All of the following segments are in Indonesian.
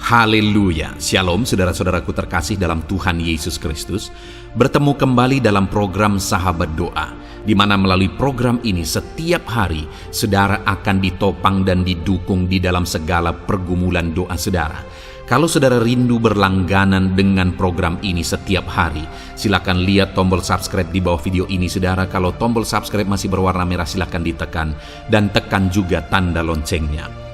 Haleluya, Shalom saudara-saudaraku terkasih dalam Tuhan Yesus Kristus. Bertemu kembali dalam program Sahabat Doa, di mana melalui program ini setiap hari saudara akan ditopang dan didukung di dalam segala pergumulan doa saudara. Kalau saudara rindu berlangganan dengan program ini setiap hari, silakan lihat tombol subscribe di bawah video ini saudara. Kalau tombol subscribe masih berwarna merah, silakan ditekan dan tekan juga tanda loncengnya.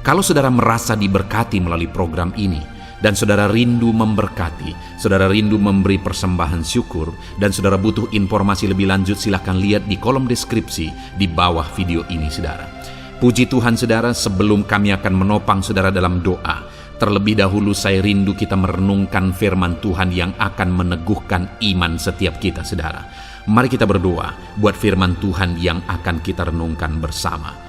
Kalau saudara merasa diberkati melalui program ini, dan saudara rindu memberkati, saudara rindu memberi persembahan syukur, dan saudara butuh informasi lebih lanjut, silakan lihat di kolom deskripsi di bawah video ini saudara. Puji Tuhan saudara, sebelum kami akan menopang saudara dalam doa, terlebih dahulu saya rindu kita merenungkan firman Tuhan yang akan meneguhkan iman setiap kita saudara. Mari kita berdoa buat firman Tuhan yang akan kita renungkan bersama.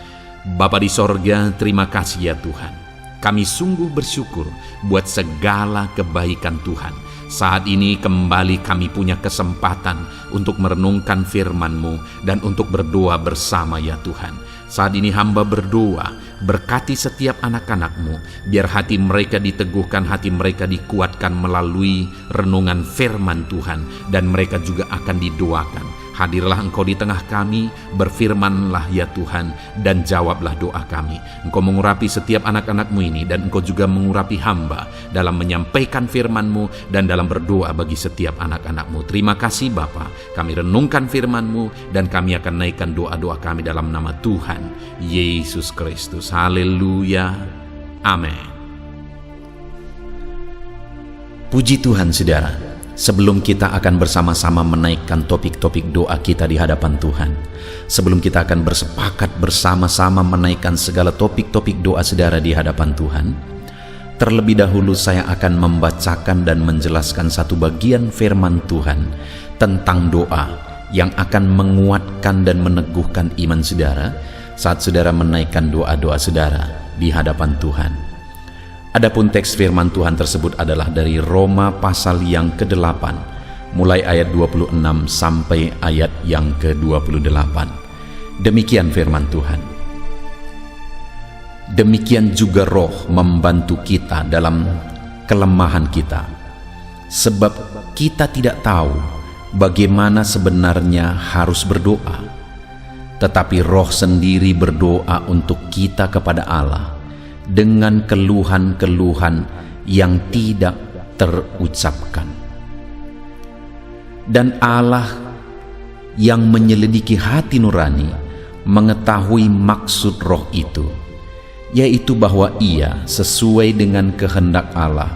Bapa di sorga, terima kasih ya Tuhan. Kami sungguh bersyukur buat segala kebaikan Tuhan. Saat ini kembali kami punya kesempatan untuk merenungkan firman-Mu dan untuk berdoa bersama ya Tuhan. Saat ini hamba berdoa, berkati setiap anak-anak-Mu, biar hati mereka diteguhkan, hati mereka dikuatkan melalui renungan firman Tuhan, dan mereka juga akan didoakan. Hadirlah Engkau di tengah kami, berfirmanlah ya Tuhan, dan jawablah doa kami. Engkau mengurapi setiap anak-anak-Mu ini, dan Engkau juga mengurapi hamba dalam menyampaikan firman-Mu dan dalam berdoa bagi setiap anak-anak-Mu. Terima kasih Bapa, kami renungkan firman-Mu, dan kami akan naikkan doa-doa kami dalam nama Tuhan Yesus Kristus. Haleluya, amin. Puji Tuhan saudara. Sebelum kita akan bersama-sama menaikkan topik-topik doa kita di hadapan Tuhan, sebelum kita akan bersepakat bersama-sama menaikkan segala topik-topik doa saudara di hadapan Tuhan, terlebih dahulu saya akan membacakan dan menjelaskan satu bagian firman Tuhan tentang doa yang akan menguatkan dan meneguhkan iman saudara saat saudara menaikkan doa-doa saudara di hadapan Tuhan. Adapun teks firman Tuhan tersebut adalah dari Roma pasal yang ke-8, mulai ayat 26 sampai ayat yang ke-28. Demikian firman Tuhan. Demikian juga Roh membantu kita dalam kelemahan kita, sebab kita tidak tahu bagaimana sebenarnya harus berdoa, tetapi Roh sendiri berdoa untuk kita kepada Allah dengan keluhan-keluhan yang tidak terucapkan. Dan Allah yang menyelidiki hati nurani mengetahui maksud Roh itu, yaitu bahwa Ia sesuai dengan kehendak Allah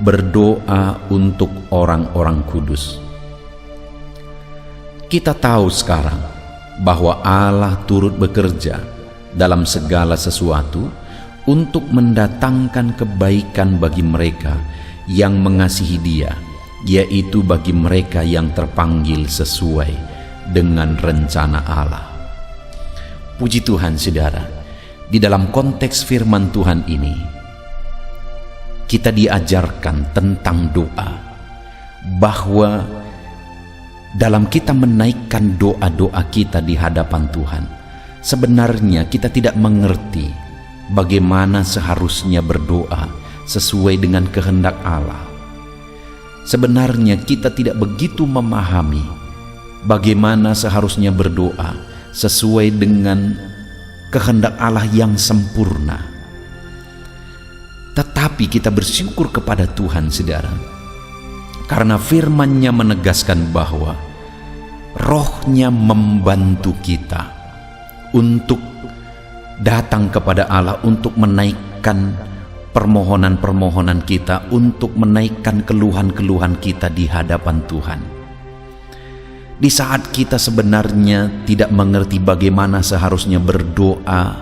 berdoa untuk orang-orang kudus. Kita tahu sekarang bahwa Allah turut bekerja dalam segala sesuatu untuk mendatangkan kebaikan bagi mereka yang mengasihi Dia, yaitu bagi mereka yang terpanggil sesuai dengan rencana Allah. Puji Tuhan saudara, di dalam konteks firman Tuhan ini kita diajarkan tentang doa, bahwa dalam kita menaikkan doa-doa kita di hadapan Tuhan, sebenarnya kita tidak mengerti bagaimana seharusnya berdoa sesuai dengan kehendak Allah. Sebenarnya kita tidak begitu memahami bagaimana seharusnya berdoa sesuai dengan kehendak Allah yang sempurna. Tetapi kita bersyukur kepada Tuhan saudara, karena firman-Nya menegaskan bahwa Roh-Nya membantu kita untuk datang kepada Allah, untuk menaikkan permohonan-permohonan kita, untuk menaikkan keluhan-keluhan kita di hadapan Tuhan. Di saat kita sebenarnya tidak mengerti bagaimana seharusnya berdoa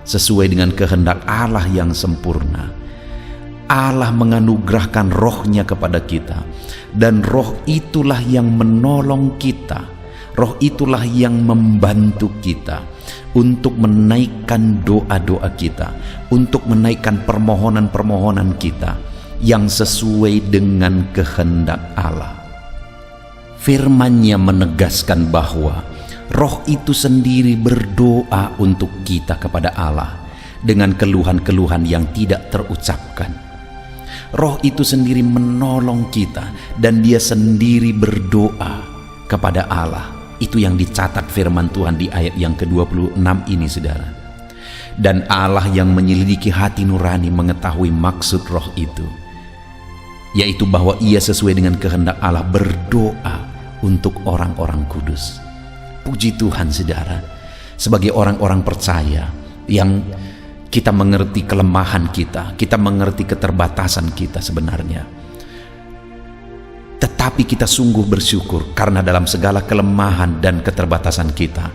sesuai dengan kehendak Allah yang sempurna, Allah menganugerahkan Roh-Nya kepada kita, dan Roh itulah yang menolong kita, Roh itulah yang membantu kita untuk menaikkan doa-doa kita, untuk menaikkan permohonan-permohonan kita yang sesuai dengan kehendak Allah. Firman-Nya menegaskan bahwa Roh itu sendiri berdoa untuk kita kepada Allah dengan keluhan-keluhan yang tidak terucapkan. Roh itu sendiri menolong kita dan dia sendiri berdoa kepada Allah. Itu yang dicatat firman Tuhan di ayat yang ke-26 ini, saudara. Dan Allah yang menyelidiki hati nurani mengetahui maksud roh itu, yaitu bahwa ia sesuai dengan kehendak Allah berdoa untuk orang-orang kudus. Puji Tuhan, saudara, sebagai orang-orang percaya yang kita mengerti kelemahan kita mengerti keterbatasan kita sebenarnya. Tetapi kita sungguh bersyukur karena dalam segala kelemahan dan keterbatasan kita,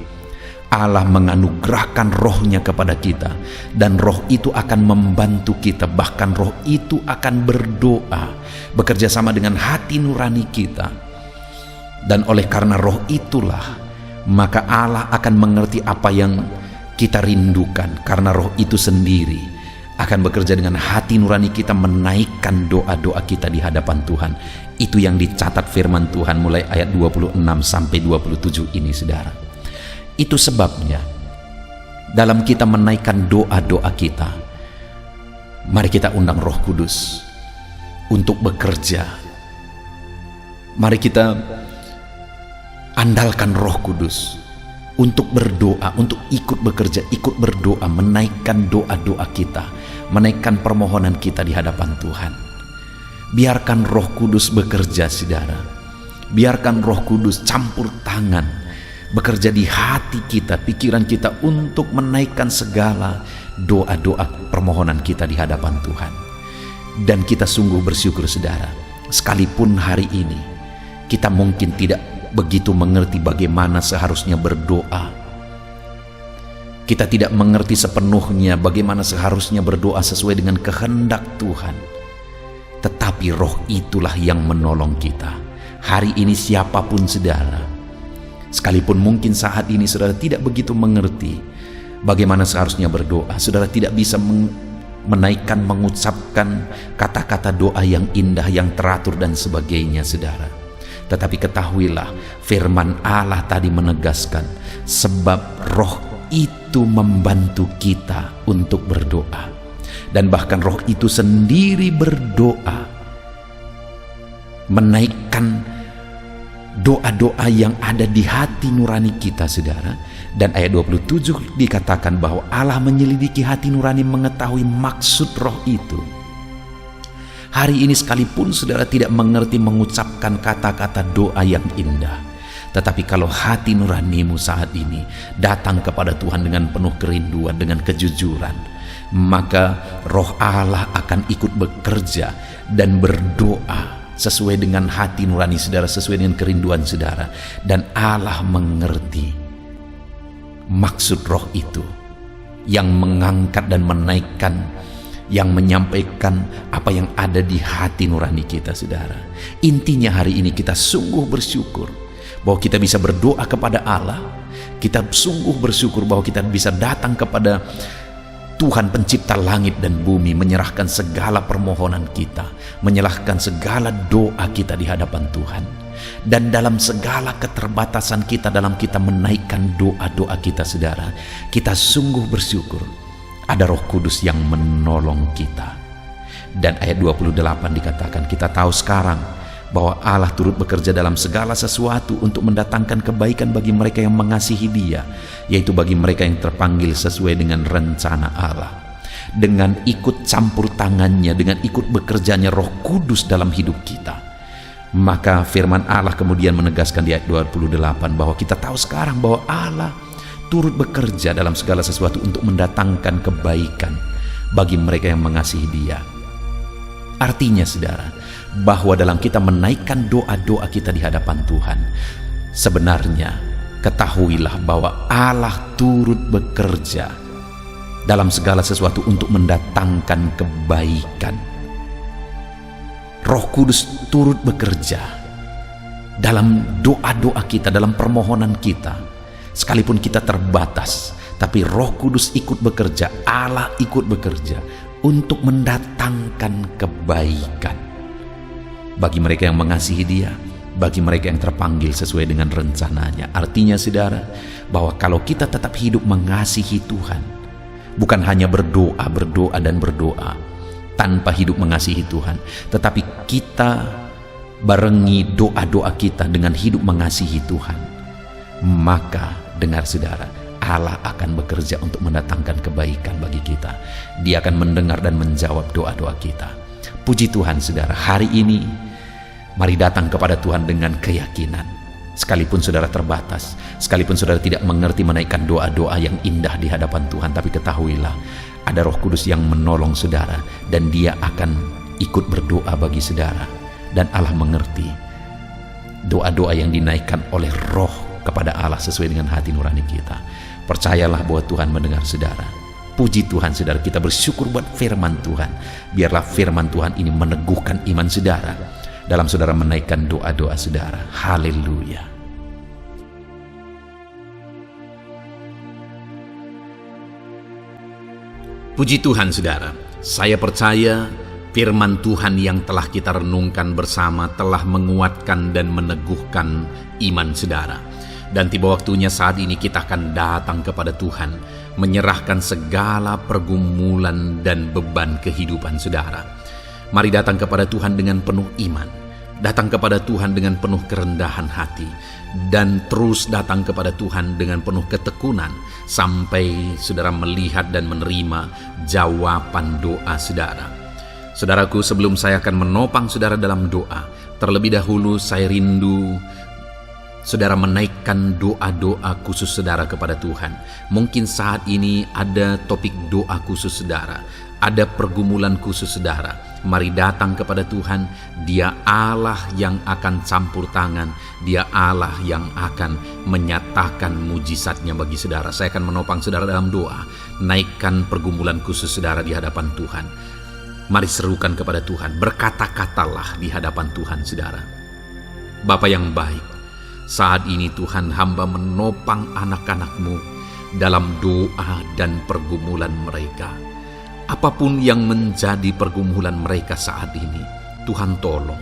Allah menganugerahkan rohnya kepada kita, dan roh itu akan membantu kita, bahkan roh itu akan berdoa, bekerja sama dengan hati nurani kita. Dan oleh karena roh itulah, maka Allah akan mengerti apa yang kita rindukan, karena roh itu sendiri akan bekerja dengan hati nurani kita, menaikkan doa-doa kita di hadapan Tuhan. Itu yang dicatat firman Tuhan mulai ayat 26 sampai 27 ini, saudara. Itu sebabnya dalam kita menaikkan doa-doa kita, mari kita undang Roh Kudus untuk bekerja. Mari kita andalkan Roh Kudus untuk berdoa, untuk ikut bekerja, ikut berdoa, menaikkan doa-doa kita, menaikkan permohonan kita di hadapan Tuhan. Biarkan Roh Kudus bekerja, saudara. Biarkan Roh Kudus campur tangan, bekerja di hati kita, pikiran kita, untuk menaikkan segala doa-doa permohonan kita di hadapan Tuhan. Dan kita sungguh bersyukur, saudara, sekalipun hari ini kita mungkin tidak begitu mengerti bagaimana seharusnya berdoa. Kita tidak mengerti sepenuhnya bagaimana seharusnya berdoa sesuai dengan kehendak Tuhan. Tetapi roh itulah yang menolong kita. Hari ini siapapun, saudara, sekalipun mungkin saat ini saudara tidak begitu mengerti bagaimana seharusnya berdoa, saudara tidak bisa menaikkan, mengucapkan kata-kata doa yang indah, yang teratur dan sebagainya, saudara. Tetapi ketahuilah, firman Allah tadi menegaskan, sebab roh itu membantu kita untuk berdoa. Dan bahkan roh itu sendiri berdoa, menaikkan doa-doa yang ada di hati nurani kita, saudara. Dan ayat 27 dikatakan bahwa Allah menyelidiki hati nurani, mengetahui maksud roh itu. Hari ini sekalipun saudara tidak mengerti mengucapkan kata-kata doa yang indah, tetapi kalau hati nuranimu saat ini datang kepada Tuhan dengan penuh kerinduan, dengan kejujuran, maka roh Allah akan ikut bekerja dan berdoa sesuai dengan hati nurani saudara, sesuai dengan kerinduan saudara. Dan Allah mengerti maksud roh itu, yang mengangkat dan menaikkan, yang menyampaikan apa yang ada di hati nurani kita, saudara. Intinya hari ini kita sungguh bersyukur bahwa kita bisa berdoa kepada Allah. Kita sungguh bersyukur bahwa kita bisa datang kepada Tuhan pencipta langit dan bumi, menyerahkan segala permohonan kita, menyerahkan segala doa kita di hadapan Tuhan. Dan dalam segala keterbatasan kita, dalam kita menaikkan doa-doa kita, saudara, kita sungguh bersyukur ada Roh Kudus yang menolong kita. Dan ayat 28 dikatakan, kita tahu sekarang bahwa Allah turut bekerja dalam segala sesuatu untuk mendatangkan kebaikan bagi mereka yang mengasihi Dia, yaitu bagi mereka yang terpanggil sesuai dengan rencana Allah. Dengan ikut campur tangannya, dengan ikut bekerjanya Roh Kudus dalam hidup kita, maka firman Allah kemudian menegaskan di ayat 28 bahwa kita tahu sekarang bahwa Allah turut bekerja dalam segala sesuatu untuk mendatangkan kebaikan bagi mereka yang mengasihi Dia. Artinya, saudara, bahwa dalam kita menaikkan doa-doa kita di hadapan Tuhan, sebenarnya ketahuilah bahwa Allah turut bekerja dalam segala sesuatu untuk mendatangkan kebaikan. Roh Kudus turut bekerja dalam doa-doa kita, dalam permohonan kita. Sekalipun kita terbatas, tapi Roh Kudus ikut bekerja, Allah ikut bekerja untuk mendatangkan kebaikan bagi mereka yang mengasihi Dia, bagi mereka yang terpanggil sesuai dengan rencananya. Artinya, saudara, bahwa kalau kita tetap hidup mengasihi Tuhan, bukan hanya berdoa dan berdoa, tanpa hidup mengasihi Tuhan. Tetapi kita barengi doa-doa kita dengan hidup mengasihi Tuhan, maka dengar saudara, Allah akan bekerja untuk mendatangkan kebaikan bagi kita. Dia akan mendengar dan menjawab doa-doa kita. Puji Tuhan saudara, hari ini mari datang kepada Tuhan dengan keyakinan. Sekalipun saudara terbatas, sekalipun saudara tidak mengerti menaikkan doa-doa yang indah di hadapan Tuhan, tapi ketahuilah, ada Roh Kudus yang menolong saudara, dan Dia akan ikut berdoa bagi saudara. Dan Allah mengerti doa-doa yang dinaikkan oleh Roh kepada Allah sesuai dengan hati nurani kita. Percayalah bahwa Tuhan mendengar saudara. Puji Tuhan saudara, kita bersyukur buat firman Tuhan. Biarlah firman Tuhan ini meneguhkan iman saudara dalam saudara menaikkan doa-doa saudara. Haleluya. Puji Tuhan saudara, saya percaya firman Tuhan yang telah kita renungkan bersama telah menguatkan dan meneguhkan iman saudara. Dan tiba waktunya saat ini kita akan datang kepada Tuhan, menyerahkan segala pergumulan dan beban kehidupan saudara. Mari datang kepada Tuhan dengan penuh iman, datang kepada Tuhan dengan penuh kerendahan hati, dan terus datang kepada Tuhan dengan penuh ketekunan sampai saudara melihat dan menerima jawaban doa saudara. Saudaraku, sebelum saya akan menopang saudara dalam doa, terlebih dahulu saya rindu saudara menaikkan doa-doa khusus saudara kepada Tuhan. Mungkin saat ini ada topik doa khusus saudara, ada pergumulan khusus saudara. Mari datang kepada Tuhan. Dia Allah yang akan campur tangan, Dia Allah yang akan menyatakan mujizatnya bagi saudara. Saya akan menopang saudara dalam doa. Naikkan pergumulan khusus saudara di hadapan Tuhan. Mari serukan kepada Tuhan, berkata-katalah di hadapan Tuhan saudara. Bapa yang baik, saat ini Tuhan, hamba menopang anak-anak-Mu dalam doa dan pergumulan mereka. Apapun yang menjadi pergumulan mereka saat ini, Tuhan tolong.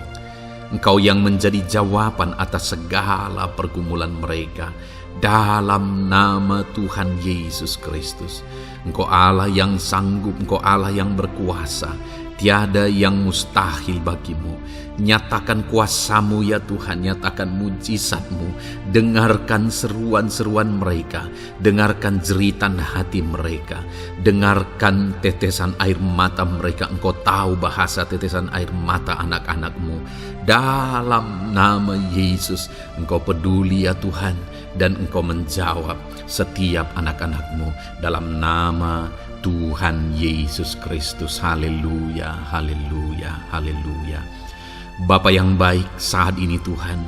Engkau yang menjadi jawaban atas segala pergumulan mereka. Dalam nama Tuhan Yesus Kristus. Engkau Allah yang sanggup, Engkau Allah yang berkuasa. Tiada yang mustahil bagimu. Nyatakan kuasa-Mu ya Tuhan, nyatakan mujizat-Mu. Dengarkan seruan-seruan mereka, dengarkan jeritan hati mereka, dengarkan tetesan air mata mereka. Engkau tahu bahasa tetesan air mata anak-anak-Mu. Dalam nama Yesus, Engkau peduli ya Tuhan, dan Engkau menjawab setiap anak-anak-Mu dalam nama Tuhan Yesus Kristus. Haleluya, haleluya, haleluya. Bapa yang baik, saat ini Tuhan,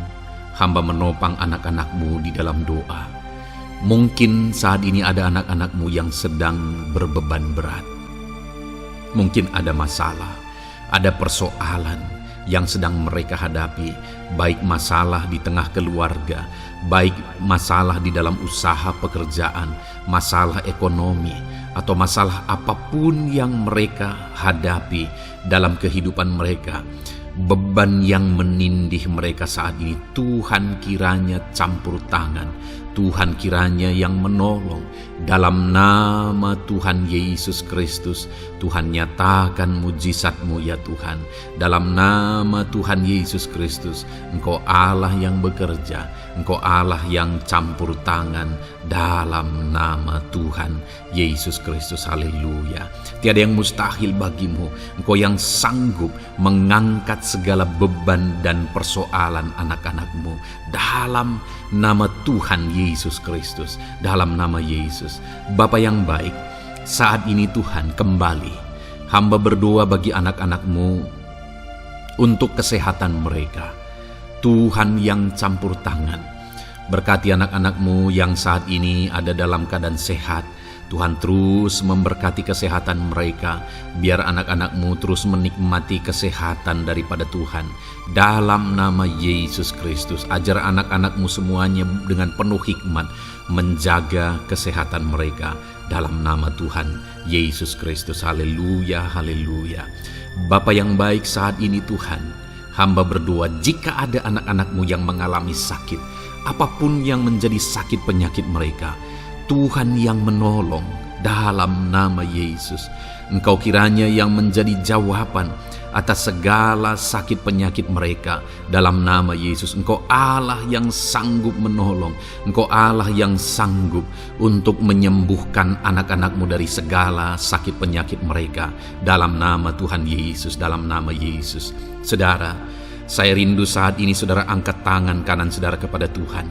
hamba menopang anak-anak-Mu di dalam doa. Mungkin saat ini ada anak-anak-Mu yang sedang berbeban berat. Mungkin ada masalah, ada persoalan yang sedang mereka hadapi, baik masalah di tengah keluarga, baik masalah di dalam usaha pekerjaan, masalah ekonomi, atau masalah apapun yang mereka hadapi dalam kehidupan mereka. Beban yang menindih mereka saat ini, Tuhan kiranya campur tangan, Tuhan kiranya yang menolong. Dalam nama Tuhan Yesus Kristus, Tuhan nyatakan mujizat-Mu ya Tuhan. Dalam nama Tuhan Yesus Kristus, Engkau Allah yang bekerja, Engkau Allah yang campur tangan. Dalam nama Tuhan Yesus Kristus, haleluya. Tiada yang mustahil bagimu. Engkau yang sanggup mengangkat segala beban dan persoalan anak-anak-Mu. Dalam nama Tuhan Yesus Kristus, dalam nama Yesus. Bapa yang baik, saat ini Tuhan, kembali hamba berdoa bagi anak-anak-Mu untuk kesehatan mereka. Tuhan yang campur tangan, berkati anak-anak-Mu yang saat ini ada dalam keadaan sehat. Tuhan terus memberkati kesehatan mereka, biar anak-anak-Mu terus menikmati kesehatan daripada Tuhan. Dalam nama Yesus Kristus, ajar anak-anak-Mu semuanya dengan penuh hikmat menjaga kesehatan mereka. Dalam nama Tuhan Yesus Kristus, haleluya, haleluya. Bapa yang baik, saat ini Tuhan, hamba berdoa jika ada anak-anak-Mu yang mengalami sakit, apapun yang menjadi sakit penyakit mereka, Tuhan yang menolong. dalam nama Yesus. Engkau kiranya yang menjadi jawaban atas segala sakit penyakit mereka dalam nama Yesus. Engkau Allah yang sanggup menolong. Engkau Allah yang sanggup untuk menyembuhkan anak-anak-Mu dari segala sakit penyakit mereka dalam nama Tuhan Yesus, dalam nama Yesus. Saudara, saya rindu saat ini saudara angkat tangan kanan saudara kepada Tuhan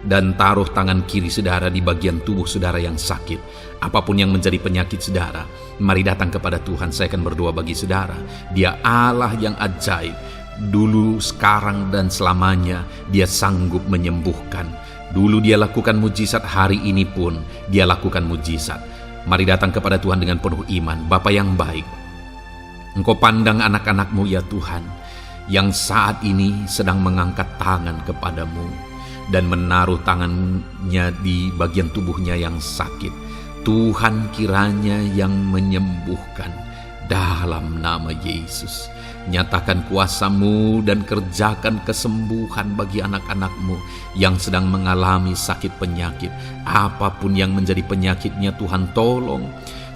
dan taruh tangan kiri saudara di bagian tubuh saudara yang sakit. Apapun yang menjadi penyakit saudara, mari datang kepada Tuhan. Saya akan berdoa bagi saudara. Dia Allah yang ajaib. Dulu, sekarang, dan selamanya Dia sanggup menyembuhkan. Dulu Dia lakukan mujizat, hari ini pun Dia lakukan mujizat. Mari datang kepada Tuhan dengan penuh iman. Bapa yang baik, Engkau pandang anak-anak-Mu ya Tuhan, yang saat ini sedang mengangkat tangan kepadamu dan menaruh tangannya di bagian tubuhnya yang sakit. Tuhan kiranya yang menyembuhkan dalam nama Yesus. Nyatakan kuasa-Mu dan kerjakan kesembuhan bagi anak-anak-Mu yang sedang mengalami sakit penyakit. Apapun yang menjadi penyakitnya, Tuhan tolong.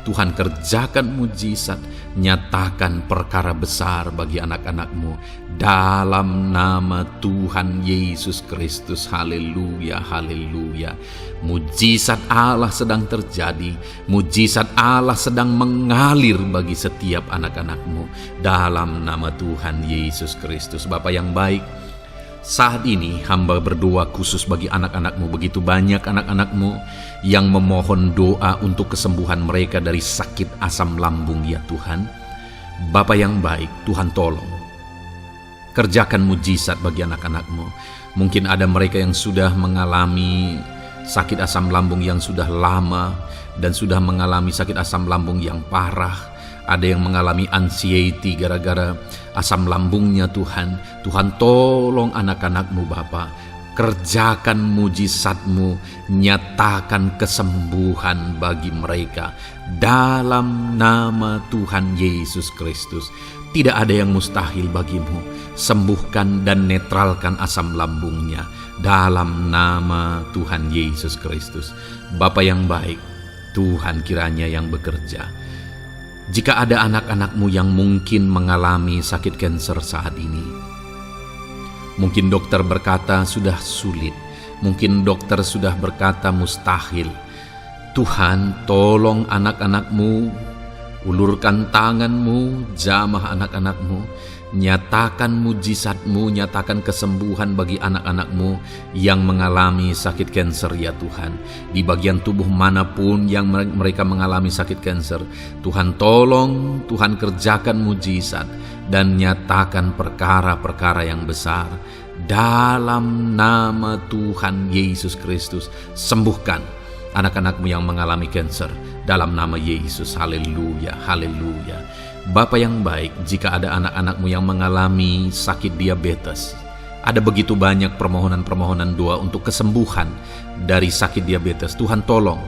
Tuhan kerjakan mujizat, nyatakan perkara besar bagi anak-anak-Mu dalam nama Tuhan Yesus Kristus. Haleluya, haleluya. Mujizat Allah sedang terjadi, mujizat Allah sedang mengalir bagi setiap anak-anak-Mu dalam nama Tuhan Yesus Kristus. Bapa yang baik, saat ini hamba berdoa khusus bagi anak-anak-Mu. Begitu banyak anak-anak-Mu yang memohon doa untuk kesembuhan mereka dari sakit asam lambung ya Tuhan. Bapa yang baik, Tuhan tolong. Kerjakan mujizat bagi anak-anak-Mu. Mungkin ada mereka yang sudah mengalami sakit asam lambung yang sudah lama dan sudah mengalami sakit asam lambung yang parah. Ada yang mengalami anxiety gara-gara asam lambungnya Tuhan. Tuhan tolong anak-anak-Mu Bapa. Kerjakan mujizat-Mu, nyatakan kesembuhan bagi mereka dalam nama Tuhan Yesus Kristus. Tidak ada yang mustahil bagi-Mu. Sembuhkan dan netralkan asam lambungnya dalam nama Tuhan Yesus Kristus. Bapa yang baik, Tuhan kiranya yang bekerja. Jika ada anak-anak-Mu yang mungkin mengalami sakit kanker saat ini, mungkin dokter berkata sudah sulit, mungkin dokter sudah berkata mustahil. Tuhan tolong anak-anak-Mu, ulurkan tangan-Mu, jamah anak-anak-Mu. Nyatakan mujizat-Mu, nyatakan kesembuhan bagi anak-anak-Mu yang mengalami sakit kanker ya Tuhan. Di bagian tubuh manapun yang mereka mengalami sakit kanker, Tuhan tolong, Tuhan kerjakan mujizat dan nyatakan perkara-perkara yang besar. Dalam nama Tuhan Yesus Kristus, sembuhkan anak-anak-Mu yang mengalami kanker dalam nama Yesus. Haleluya, haleluya. Bapa yang baik, jika ada anak-anak-Mu yang mengalami sakit diabetes, ada begitu banyak permohonan-permohonan doa untuk kesembuhan dari sakit diabetes. Tuhan tolong,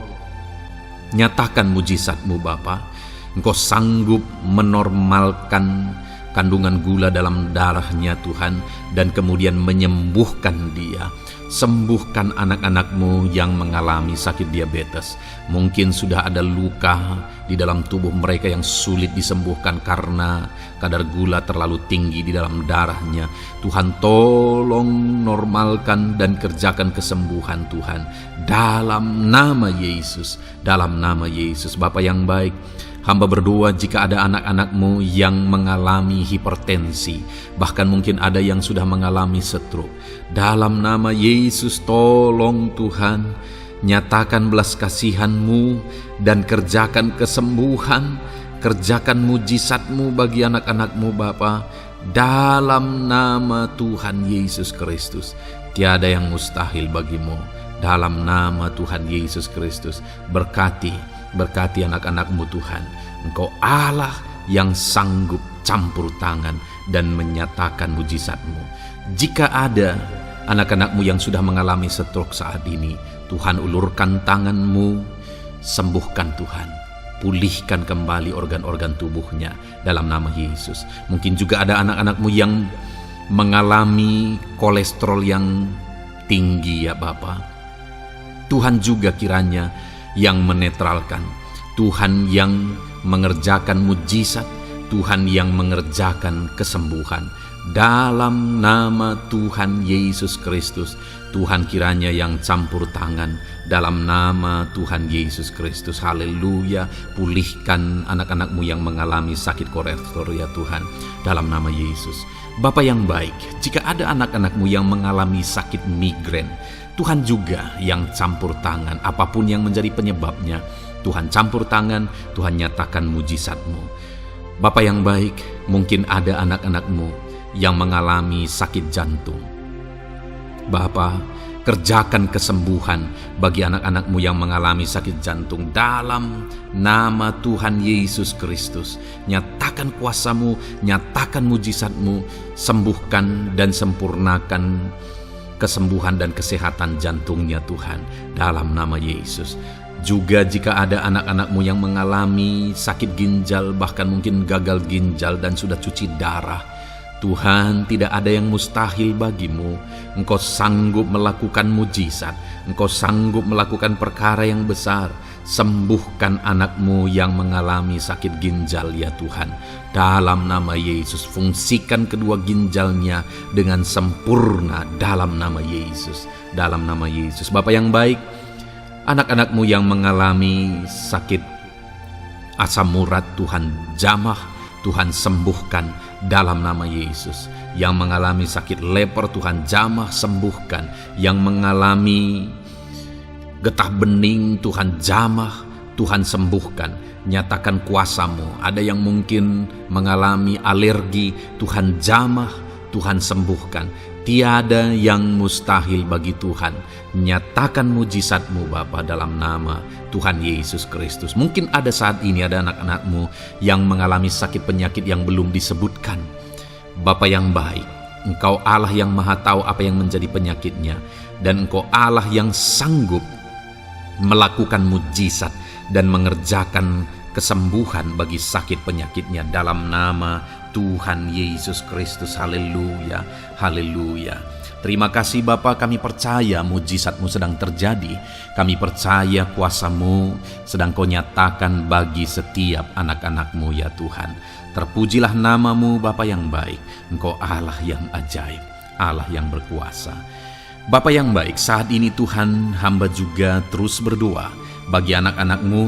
nyatakan mujizat-Mu Bapa. Engkau sanggup menormalkan kandungan gula dalam darahnya Tuhan, dan kemudian menyembuhkan dia. Sembuhkan anak-anak-Mu yang mengalami sakit diabetes. Mungkin sudah ada luka di dalam tubuh mereka yang sulit disembuhkan karena kadar gula terlalu tinggi di dalam darahnya. Tuhan tolong normalkan dan kerjakan kesembuhan Tuhan dalam nama Yesus, dalam nama Yesus. Bapa yang baik, hamba berdoa jika ada anak-anak-Mu yang mengalami hipertensi, bahkan mungkin ada yang sudah mengalami stroke. Dalam nama Yesus tolong Tuhan, nyatakan belas kasihan-Mu dan kerjakan kesembuhan, kerjakan mujizat-Mu bagi anak-anak-Mu Bapa. Dalam nama Tuhan Yesus Kristus, tiada yang mustahil bagi-Mu. Dalam nama Tuhan Yesus Kristus, berkati anak-anak-Mu Tuhan. Engkau Allah yang sanggup campur tangan dan menyatakan mujizat-Mu. Jika ada anak-anak-Mu yang sudah mengalami stroke saat ini, Tuhan ulurkan tangan-Mu, sembuhkan Tuhan. Pulihkan kembali organ-organ tubuhnya dalam nama Yesus. Mungkin juga ada anak-anak-Mu yang mengalami kolesterol yang tinggi ya Bapa. Tuhan juga kiranya yang menetralkan. Tuhan yang mengerjakan mujizat, Tuhan yang mengerjakan kesembuhan. Dalam nama Tuhan Yesus Kristus, Tuhan kiranya yang campur tangan. Dalam nama Tuhan Yesus Kristus, haleluya. Pulihkan anak-anakmu yang mengalami sakit kolesterol ya Tuhan, dalam nama Yesus. Bapa yang baik, jika ada anak-anakmu yang mengalami sakit migrain, Tuhan juga yang campur tangan. Apapun yang menjadi penyebabnya, Tuhan campur tangan, Tuhan nyatakan mujizat-Mu. Bapa yang baik, mungkin ada anak-anakmu yang mengalami sakit jantung. Bapa, kerjakan kesembuhan bagi anak-anakmu yang mengalami sakit jantung. Dalam nama Tuhan Yesus Kristus, nyatakan kuasa-Mu, nyatakan mujizat-Mu, sembuhkan dan sempurnakan kesembuhan dan kesehatan jantungnya Tuhan, dalam nama Yesus. Juga jika ada anak-anakmu yang mengalami sakit ginjal, bahkan mungkin gagal ginjal dan sudah cuci darah, Tuhan, tidak ada yang mustahil bagimu. Engkau sanggup melakukan mujizat, Engkau sanggup melakukan perkara yang besar. Sembuhkan anakmu yang mengalami sakit ginjal ya Tuhan, dalam nama Yesus. Fungsikan kedua ginjalnya dengan sempurna dalam nama Yesus, dalam nama Yesus. Bapa yang baik, anak-anakmu yang mengalami sakit asam urat, Tuhan jamah, Tuhan sembuhkan dalam nama Yesus. Yang mengalami sakit leper, Tuhan jamah sembuhkan. Yang mengalami getah bening, Tuhan jamah, Tuhan sembuhkan. Nyatakan kuasa-Mu. Ada yang mungkin mengalami alergi, Tuhan jamah, Tuhan sembuhkan. Tiada yang mustahil bagi Tuhan. Nyatakan mujizat-Mu Bapa, dalam nama Tuhan Yesus Kristus. Mungkin ada saat ini ada anak-anakmu yang mengalami sakit penyakit yang belum disebutkan. Bapa yang baik, Engkau Allah yang maha tahu apa yang menjadi penyakitnya. Dan Engkau Allah yang sanggup melakukan mujizat dan mengerjakan kesembuhan bagi sakit penyakitnya, dalam nama Tuhan Yesus Kristus. Haleluya, haleluya. Terima kasih Bapa, kami percaya mujizat-Mu sedang terjadi. Kami percaya kuasa-Mu sedang Kau nyatakan bagi setiap anak-anak-Mu ya Tuhan. Terpujilah nama-Mu Bapa yang baik. Engkau Allah yang ajaib, Allah yang berkuasa. Bapa yang baik, saat ini Tuhan, hamba juga terus berdoa bagi anak-anak-Mu,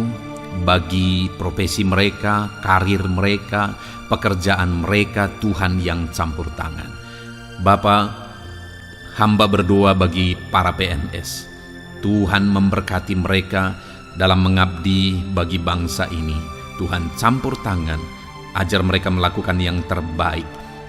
bagi profesi mereka, karir mereka, pekerjaan mereka, Tuhan yang campur tangan. Bapa, hamba berdoa bagi para PNS. Tuhan memberkati mereka dalam mengabdi bagi bangsa ini. Tuhan campur tangan, ajar mereka melakukan yang terbaik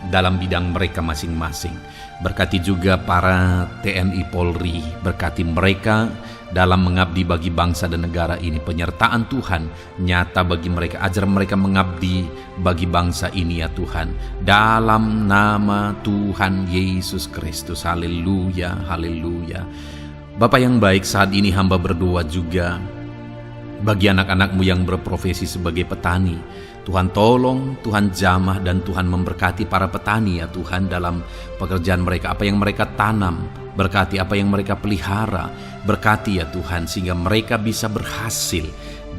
dalam bidang mereka masing-masing. Berkati juga para TNI Polri, berkati mereka dalam mengabdi bagi bangsa dan negara ini. Penyertaan Tuhan nyata bagi mereka, ajar mereka mengabdi bagi bangsa ini ya Tuhan, dalam nama Tuhan Yesus Kristus. Haleluya, haleluya. Bapa yang baik, saat ini hamba berdoa juga bagi anak-anak-Mu yang berprofesi sebagai petani. Tuhan tolong, Tuhan jamah, dan Tuhan memberkati para petani ya Tuhan dalam pekerjaan mereka. Apa yang mereka tanam, berkati apa yang mereka pelihara, berkati ya Tuhan, sehingga mereka bisa berhasil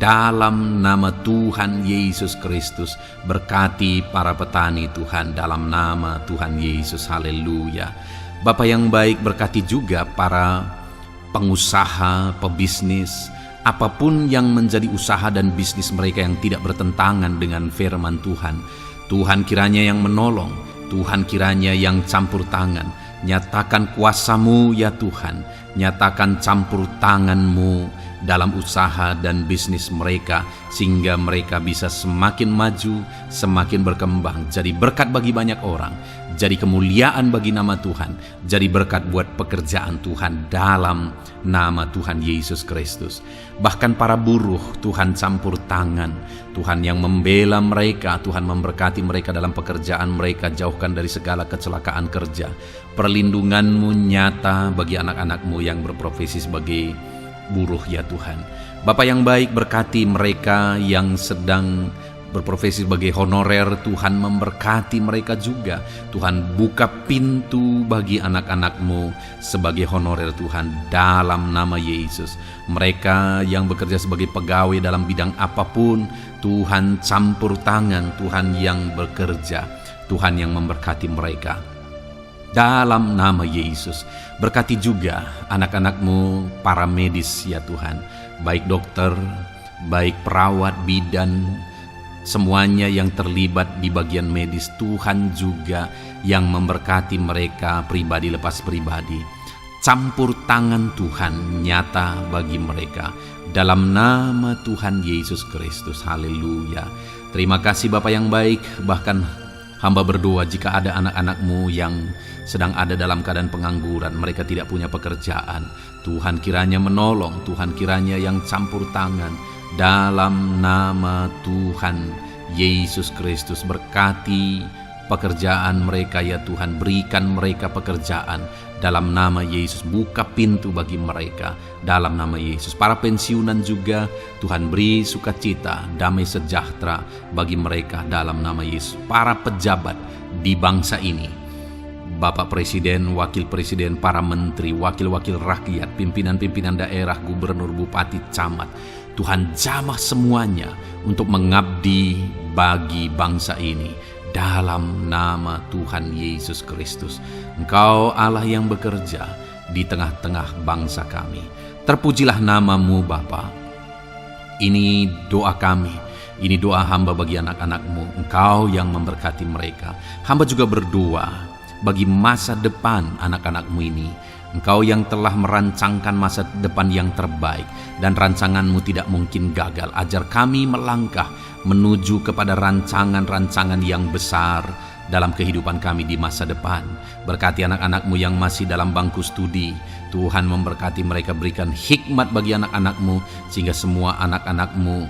dalam nama Tuhan Yesus Kristus. Berkati para petani Tuhan, dalam nama Tuhan Yesus. Haleluya. Bapa yang baik, berkati juga para pengusaha, pebisnis, apapun yang menjadi usaha dan bisnis mereka yang tidak bertentangan dengan firman Tuhan. Tuhan kiranya yang menolong, Tuhan kiranya yang campur tangan. Nyatakan kuasa-Mu ya Tuhan, nyatakan campur tangan-Mu dalam usaha dan bisnis mereka, sehingga mereka bisa semakin maju, semakin berkembang, jadi berkat bagi banyak orang, jadi kemuliaan bagi nama Tuhan, jadi berkat buat pekerjaan Tuhan dalam nama Tuhan Yesus Kristus. Bahkan para buruh, Tuhan campur tangan, Tuhan yang membela mereka, Tuhan memberkati mereka dalam pekerjaan mereka, jauhkan dari segala kecelakaan kerja. Perlindungan-Mu nyata bagi anak-anak-Mu yang berprofesi sebagai buruh ya Tuhan. Bapa yang baik, berkati mereka yang sedang berprofesi sebagai honorer, Tuhan memberkati mereka juga. Tuhan buka pintu bagi anak-anak-Mu sebagai honorer Tuhan, dalam nama Yesus. Mereka yang bekerja sebagai pegawai dalam bidang apapun, Tuhan campur tangan, Tuhan yang bekerja, Tuhan yang memberkati mereka. Dalam nama Yesus, berkati juga anak-anak-Mu, para medis ya Tuhan, baik dokter, baik perawat, bidan, semuanya yang terlibat di bagian medis, Tuhan juga yang memberkati mereka pribadi lepas pribadi. Campur tangan Tuhan nyata bagi mereka, dalam nama Tuhan Yesus Kristus. Haleluya. Terima kasih Bapa yang baik. Bahkan hamba berdoa jika ada anak-anak-Mu yang sedang ada dalam keadaan pengangguran, mereka tidak punya pekerjaan, Tuhan kiranya menolong, Tuhan kiranya yang campur tangan, dalam nama Tuhan Yesus Kristus. Berkati pekerjaan mereka ya Tuhan, berikan mereka pekerjaan dalam nama Yesus. Buka pintu bagi mereka dalam nama Yesus. Para pensiunan juga Tuhan beri sukacita, damai sejahtera bagi mereka dalam nama Yesus. Para pejabat di bangsa ini, Bapak Presiden, Wakil Presiden, para menteri, wakil-wakil rakyat, pimpinan-pimpinan daerah, gubernur, bupati, camat, Tuhan jamah semuanya untuk mengabdi bagi bangsa ini dalam nama Tuhan Yesus Kristus. Engkau Allah yang bekerja di tengah-tengah bangsa kami. Terpujilah nama-Mu Bapa. Ini doa kami, ini doa hamba bagi anak-anak-Mu. Engkau yang memberkati mereka. Hamba juga berdoa bagi masa depan anak-anak-Mu ini. Engkau yang telah merancangkan masa depan yang terbaik, dan rancangan-Mu tidak mungkin gagal. Ajar kami melangkah menuju kepada rancangan-rancangan yang besar dalam kehidupan kami di masa depan. Berkati anak-anak-Mu yang masih dalam bangku studi. Tuhan memberkati mereka, berikan hikmat bagi anak-anak-Mu, sehingga semua anak-anak-Mu,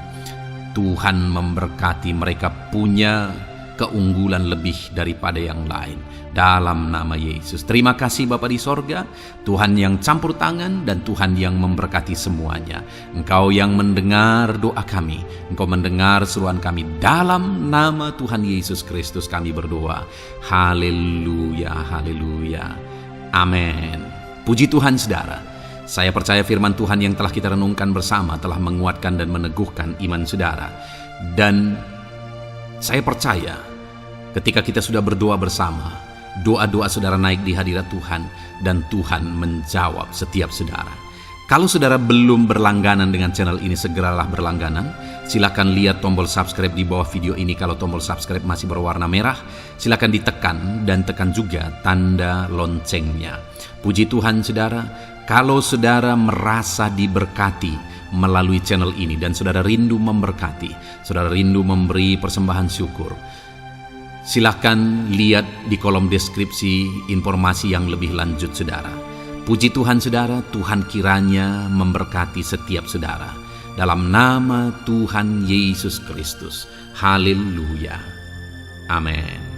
Tuhan memberkati mereka punya keunggulan lebih daripada yang lain, dalam nama Yesus. Terima kasih Bapa di sorga, Tuhan yang campur tangan dan Tuhan yang memberkati semuanya. Engkau yang mendengar doa kami, Engkau mendengar seruan kami, dalam nama Tuhan Yesus Kristus kami berdoa. Haleluya, haleluya, amin. Puji Tuhan saudara. Saya percaya firman Tuhan yang telah kita renungkan bersama telah menguatkan dan meneguhkan iman saudara. Dan saya percaya ketika kita sudah berdoa bersama, doa-doa saudara naik di hadirat Tuhan, dan Tuhan menjawab setiap saudara. Kalau saudara belum berlangganan dengan channel ini, segeralah berlangganan. Silakan lihat tombol subscribe di bawah video ini. Kalau tombol subscribe masih berwarna merah, silakan ditekan, dan tekan juga tanda loncengnya. Puji Tuhan saudara, kalau saudara merasa diberkati melalui channel ini, dan saudara rindu memberkati, saudara rindu memberi persembahan syukur, silakan lihat di kolom deskripsi informasi yang lebih lanjut saudara. Puji Tuhan saudara, Tuhan kiranya memberkati setiap saudara. Dalam nama Tuhan Yesus Kristus. Haleluya. Amin.